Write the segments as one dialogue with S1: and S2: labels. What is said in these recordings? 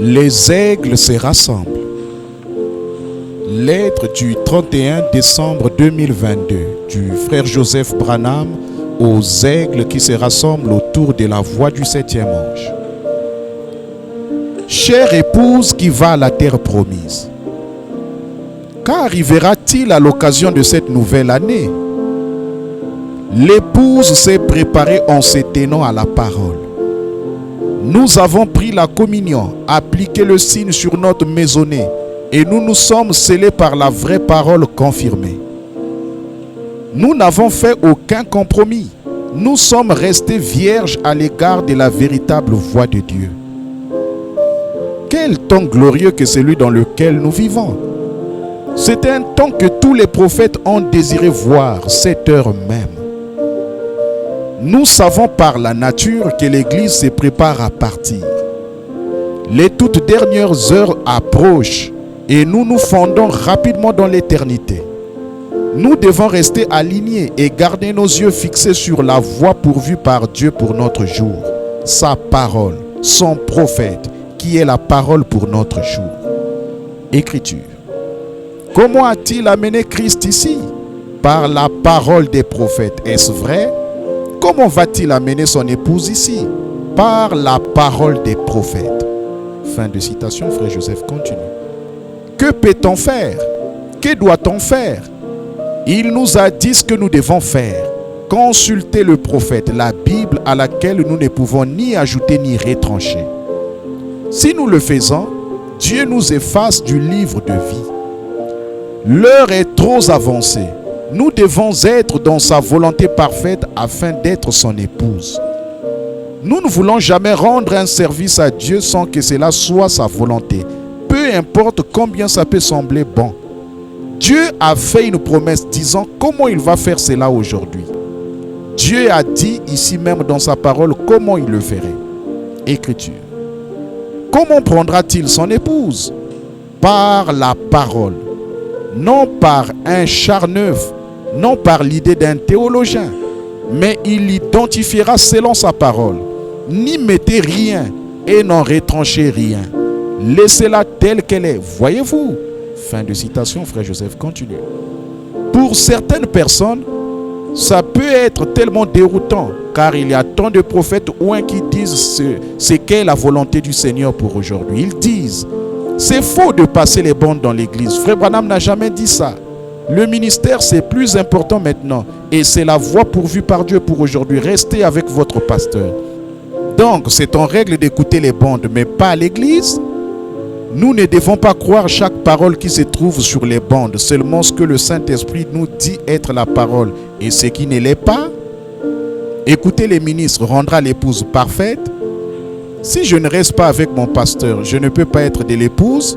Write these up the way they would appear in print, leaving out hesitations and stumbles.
S1: Les aigles se rassemblent. Lettre du 31 décembre 2022 du frère Joseph Branham aux aigles qui se rassemblent autour de la voie du 7e ange. Chère épouse qui va à la terre promise, qu'arrivera-t-il à l'occasion de cette nouvelle année? L'épouse s'est préparée en se tenant à la parole. Nous avons pris la communion, appliqué le signe sur notre maisonnée et nous nous sommes scellés par la vraie parole confirmée. Nous n'avons fait aucun compromis. Nous sommes restés vierges à l'égard de la véritable voie de Dieu. Quel temps glorieux que celui dans lequel nous vivons! C'est un temps que tous les prophètes ont désiré voir, cette heure même. Nous savons par la nature que l'Église se prépare à partir. Les toutes dernières heures approchent et nous nous fondons rapidement dans l'éternité. Nous devons rester alignés et garder nos yeux fixés sur la voie pourvue par Dieu pour notre jour, sa parole, son prophète, qui est la parole pour notre jour. Écriture. Comment a-t-il amené Christ ici? Par la parole des prophètes. Est-ce vrai? Comment va-t-il amener son épouse ici? Par la parole des prophètes. Fin de citation, frère Joseph continue. Que peut-on faire? Que doit-on faire? Il nous a dit ce que nous devons faire. Consulter le prophète, la Bible à laquelle nous ne pouvons ni ajouter ni retrancher. Si nous le faisons, Dieu nous efface du livre de vie. L'heure est trop avancée. Nous devons être dans sa volonté parfaite afin d'être son épouse. Nous ne voulons jamais rendre un service à Dieu sans que cela soit sa volonté. Peu importe combien ça peut sembler bon. Dieu a fait une promesse disant comment il va faire cela aujourd'hui. Dieu a dit ici même dans sa parole comment il le ferait. Écriture. Comment prendra-t-il son épouse? Par la parole. Non par un char neuf, non par l'idée d'un théologien, mais il l'identifiera selon sa parole. N'y mettez rien et n'en retranchez rien. Laissez-la telle qu'elle est. Voyez-vous? Fin de citation, frère Joseph continue. Pour certaines personnes, ça peut être tellement déroutant, car il y a tant de prophètes qui disent ce qu'est la volonté du Seigneur pour aujourd'hui. Ils disent, c'est faux de passer les bandes dans l'église. Frère Branham n'a jamais dit ça. Le ministère, c'est plus important maintenant. Et c'est la voie pourvue par Dieu pour aujourd'hui. Restez avec votre pasteur. Donc, c'est en règle d'écouter les bandes, mais pas à l'église. Nous ne devons pas croire chaque parole qui se trouve sur les bandes, seulement ce que le Saint-Esprit nous dit être la parole et ce qui ne l'est pas. Écouter les ministres rendra l'épouse parfaite. Si je ne reste pas avec mon pasteur, je ne peux pas être de l'épouse.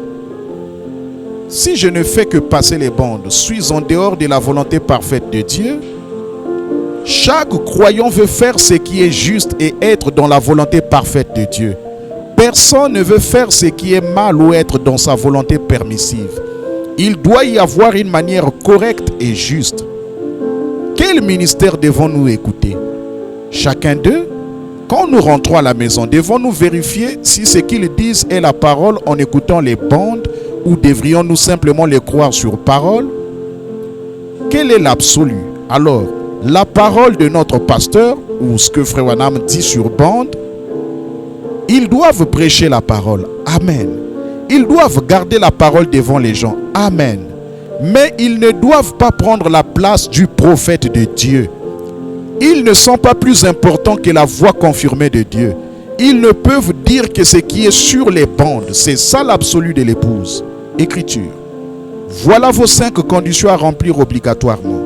S1: Si je ne fais que passer les bandes, suis en dehors de la volonté parfaite de Dieu. Chaque croyant veut faire ce qui est juste et être dans la volonté parfaite de Dieu. Personne ne veut faire ce qui est mal ou être dans sa volonté permissive. Il doit y avoir une manière correcte et juste. Quel ministère devons-nous écouter? Chacun d'eux? Quand nous rentrons à la maison, devons-nous vérifier si ce qu'ils disent est la parole en écoutant les bandes ou devrions-nous simplement les croire sur parole? Quel est l'absolu? Alors, la parole de notre pasteur ou ce que Frère Branham dit sur bande? Ils doivent prêcher la parole. Amen. Ils doivent garder la parole devant les gens. Amen. Mais ils ne doivent pas prendre la place du prophète de Dieu. Ils ne sont pas plus importants que la voix confirmée de Dieu. Ils ne peuvent dire que ce qui est sur les bandes, c'est ça l'absolu de l'épouse. Écriture. Voilà vos 5 conditions à remplir obligatoirement.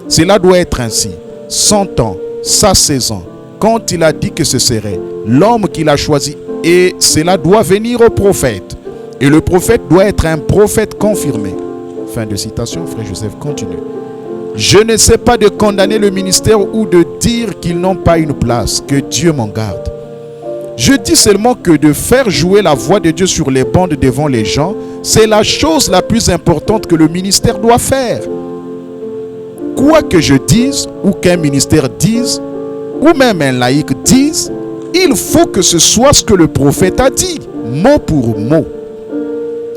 S1: Cela doit être ainsi. 100 ans, sa saison, quand il a dit que ce serait, l'homme qu'il a choisi, et cela doit venir au prophète. Et le prophète doit être un prophète confirmé. Fin de citation, frère Joseph continue. Je ne sais pas de condamner le ministère ou de dire qu'ils n'ont pas une place. Que Dieu m'en garde. Je dis seulement que de faire jouer la voix de Dieu sur les bandes devant les gens, c'est la chose la plus importante que le ministère doit faire. Quoi que je dise, ou qu'un ministère dise, ou même un laïc dise, il faut que ce soit ce que le prophète a dit. mot pour mot.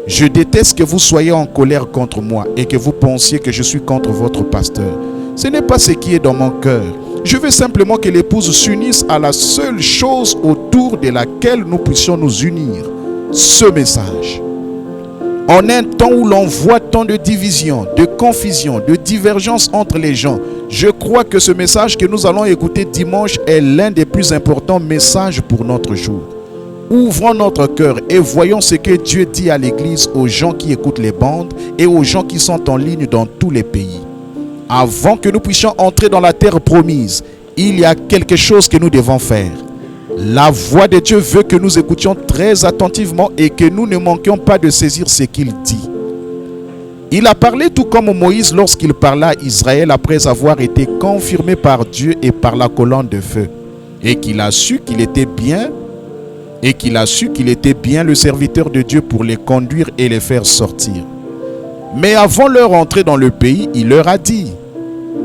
S1: Je déteste que vous soyez en colère contre moi et que vous pensiez que je suis contre votre pasteur. Ce n'est pas ce qui est dans mon cœur. Je veux simplement que l'épouse s'unisse à la seule chose autour de laquelle nous puissions nous unir. Ce message. En un temps où l'on voit tant de divisions, de confusion, de divergences entre les gens, je crois que ce message que nous allons écouter dimanche est l'un des plus importants messages pour notre jour. Ouvrons notre cœur et voyons ce que Dieu dit à l'Église, aux gens qui écoutent les bandes et aux gens qui sont en ligne dans tous les pays. Avant que nous puissions entrer dans la terre promise, il y a quelque chose que nous devons faire. La voix de Dieu veut que nous écoutions très attentivement et que nous ne manquions pas de saisir ce qu'il dit. Il a parlé tout comme Moïse lorsqu'il parla à Israël après avoir été confirmé par Dieu et par la colonne de feu, et qu'il a su qu'il était bien le serviteur de Dieu pour les conduire et les faire sortir. Mais avant leur entrée dans le pays, il leur a dit: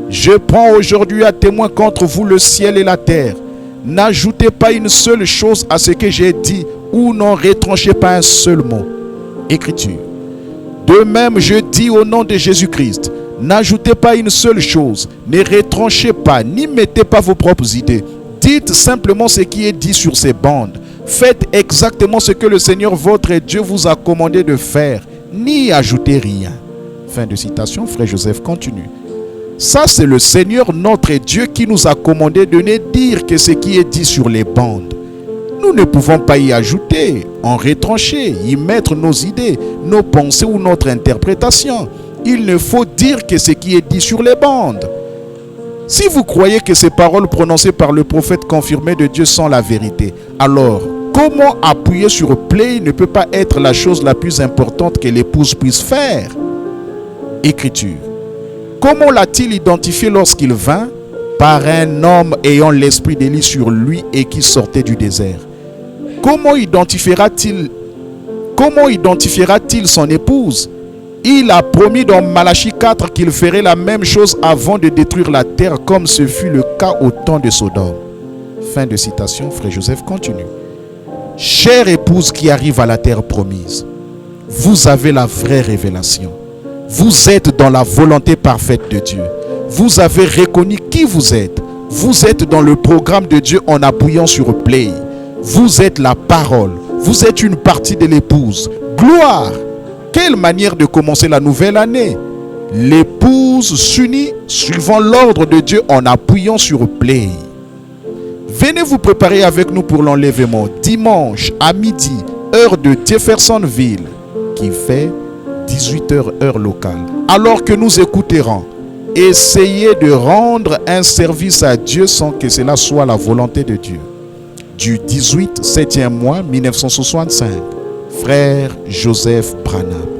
S1: je prends aujourd'hui à témoin contre vous le ciel et la terre. N'ajoutez pas une seule chose à ce que j'ai dit, ou n'en retranchez pas un seul mot. Écriture. De même, je dis au nom de Jésus-Christ, n'ajoutez pas une seule chose, ne retranchez pas, ni mettez pas vos propres idées. Dites simplement ce qui est dit sur ces bandes. Faites exactement ce que le Seigneur votre Dieu vous a commandé de faire, ni ajoutez rien. Fin de citation, frère Joseph continue. Ça, c'est le Seigneur notre Dieu qui nous a commandé de ne dire que ce qui est dit sur les bandes. Nous ne pouvons pas y ajouter, en retrancher, y mettre nos idées, nos pensées ou notre interprétation. Il ne faut dire que ce qui est dit sur les bandes. Si vous croyez que ces paroles prononcées par le prophète confirmé de Dieu sont la vérité, alors comment appuyer sur play ne peut pas être la chose la plus importante que l'épouse puisse faire? Écriture. Comment l'a-t-il identifié lorsqu'il vint? Par un homme ayant l'esprit d'Élie sur lui et qui sortait du désert. Comment identifiera-t-il son épouse? Il a promis dans Malachie 4 qu'il ferait la même chose avant de détruire la terre, comme ce fut le cas au temps de Sodome. Fin de citation, frère Joseph continue. Chère épouse qui arrive à la terre promise, vous avez la vraie révélation. Vous êtes dans la volonté parfaite de Dieu. Vous avez reconnu qui vous êtes. Vous êtes dans le programme de Dieu en appuyant sur play. Vous êtes la parole. Vous êtes une partie de l'épouse. Gloire! Quelle manière de commencer la nouvelle année! L'épouse s'unit suivant l'ordre de Dieu en appuyant sur play. Venez vous préparer avec nous pour l'enlèvement dimanche à midi, heure de Jeffersonville, qui fait 18h heure locale. Alors que nous écouterons, essayez de rendre un service à Dieu sans que cela soit la volonté de Dieu. Du 18 7e mois 1965, frère Joseph Branham.